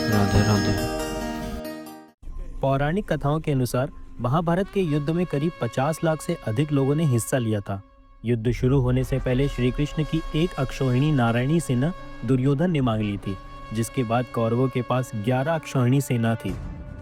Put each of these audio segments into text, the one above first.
राधे राधे। पौराणिक कथाओं के अनुसार महाभारत के युद्ध में करीब 50 लाख से अधिक लोगों ने हिस्सा लिया था। युद्ध शुरू होने से पहले श्री कृष्ण की एक अक्षौहिणी नारायणी सेना दुर्योधन ने मांग ली थी, जिसके बाद कौरवों के पास 11 अक्षौहिणी सेना थी।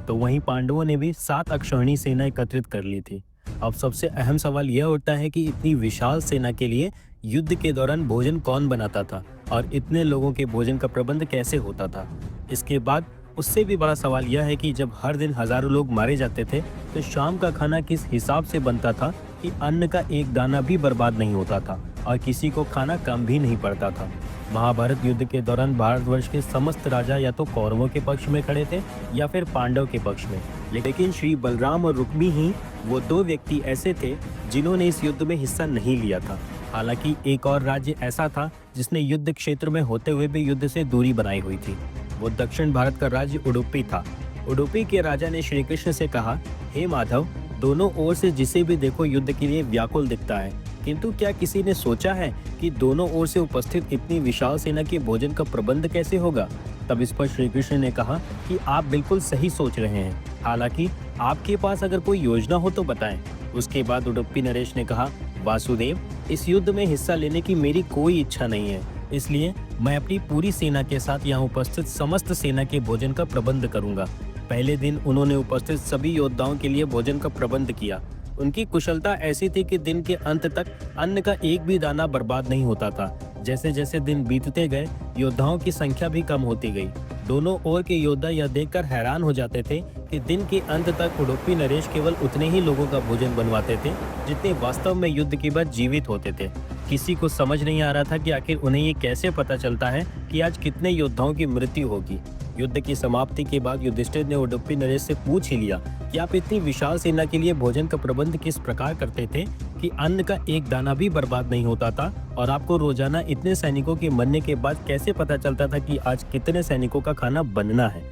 तो वहीं पांडवों ने भी 7 अक्षौहिणी सेना एकत्रित कर ली थी। अब सबसे अहम सवाल यह उठता है कि इतनी विशाल सेना के लिए युद्ध के दौरान भोजन कौन बनाता था और इतने लोगों के भोजन का प्रबंध कैसे होता था। इसके बाद उससे भी बड़ा सवाल यह है कि जब हर दिन हजारों लोग मारे जाते थे तो शाम का खाना किस हिसाब से बनता था कि अन्न का एक दाना भी बर्बाद नहीं होता था और किसी को खाना कम भी नहीं पड़ता था। महाभारत युद्ध के दौरान भारतवर्ष के समस्त राजा या तो कौरवों के पक्ष में खड़े थे या फिर पांडव के पक्ष में, लेकिन श्री बलराम और रुक्मी ही वो 2 व्यक्ति ऐसे थे जिन्होंने इस युद्ध में हिस्सा नहीं लिया था। हालांकि एक और राज्य ऐसा था जिसने युद्ध क्षेत्र में होते हुए भी युद्ध से दूरी बनाई हुई थी। वो दक्षिण भारत का राज्य उडुपी था। उडुपी के राजा ने श्री कृष्ण से कहा, हे माधव, दोनों ओर से जिसे भी देखो युद्ध के लिए व्याकुल दिखता है, किंतु क्या किसी ने सोचा है कि दोनों ओर से उपस्थित इतनी विशाल सेना के भोजन का प्रबंध कैसे होगा। तब इस पर श्री कृष्ण ने कहा कि आप बिल्कुल सही सोच रहे हैं, हालांकि आपके पास अगर कोई योजना हो तो बताएं। उसके बाद उडुपी नरेश ने कहा, वासुदेव, इस युद्ध में हिस्सा लेने की मेरी कोई इच्छा नहीं है, इसलिए मैं अपनी पूरी सेना के साथ यहाँ उपस्थित समस्त सेना के भोजन का प्रबंध करूंगा। पहले दिन उन्होंने उपस्थित सभी योद्धाओं के लिए भोजन का प्रबंध किया। उनकी कुशलता ऐसी थी कि दिन के अंत तक अन्न का एक भी दाना बर्बाद नहीं होता था। जैसे जैसे दिन बीतते गए, योद्धाओं की संख्या भी कम होती गई। दोनों ओर के योद्धा यह देखकर हैरान हो जाते थे कि दिन के अंत तक उडुपी नरेश केवल उतने ही लोगों का भोजन बनवाते थे जितने वास्तव में युद्ध के बाद जीवित होते थे। किसी को समझ नहीं आ रहा था कि आखिर उन्हें ये कैसे पता चलता है कि आज कितने योद्धाओं की मृत्यु होगी। युद्ध की समाप्ति के बाद युधिष्ठिर ने उडुपी नरेश से पूछ ही लिया कि आप इतनी विशाल सेना के लिए भोजन का प्रबंध किस प्रकार करते थे कि अन्न का एक दाना भी बर्बाद नहीं होता था, और आपको रोजाना इतने सैनिकों के मरने के बाद कैसे पता चलता था कि आज कितने सैनिकों का खाना बनना है।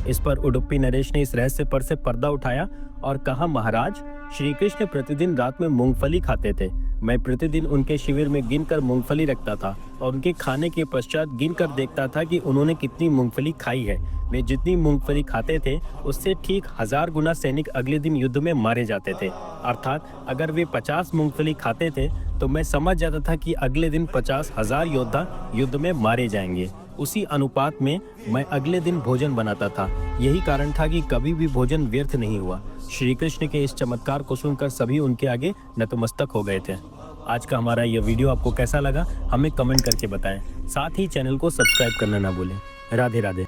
इस पर उडुपी नरेश ने इस रहस्य पर से पर्दा उठाया और कहा, महाराज, श्री कृष्ण प्रतिदिन रात में मूंगफली खाते थे। मैं प्रतिदिन उनके शिविर में गिनकर मूंगफली रखता था और उनके खाने के पश्चात गिनकर देखता था कि उन्होंने कितनी मूंगफली खाई है। वे जितनी मूंगफली खाते थे उससे ठीक 1000 गुना सैनिक अगले दिन युद्ध में मारे जाते थे। अर्थात अगर वे 50 मूंगफली खाते थे तो मैं समझ जाता था कि अगले दिन 50,000 योद्धा युद्ध में मारे जाएंगे। उसी अनुपात में मैं अगले दिन भोजन बनाता था। यही कारण था कि कभी भी भोजन व्यर्थ नहीं हुआ। श्री कृष्ण के इस चमत्कार को सुनकर सभी उनके आगे नतमस्तक हो गए थे। आज का हमारा यह वीडियो आपको कैसा लगा हमें कमेंट करके बताएं। साथ ही चैनल को सब्सक्राइब करना ना भूलें। राधे राधे।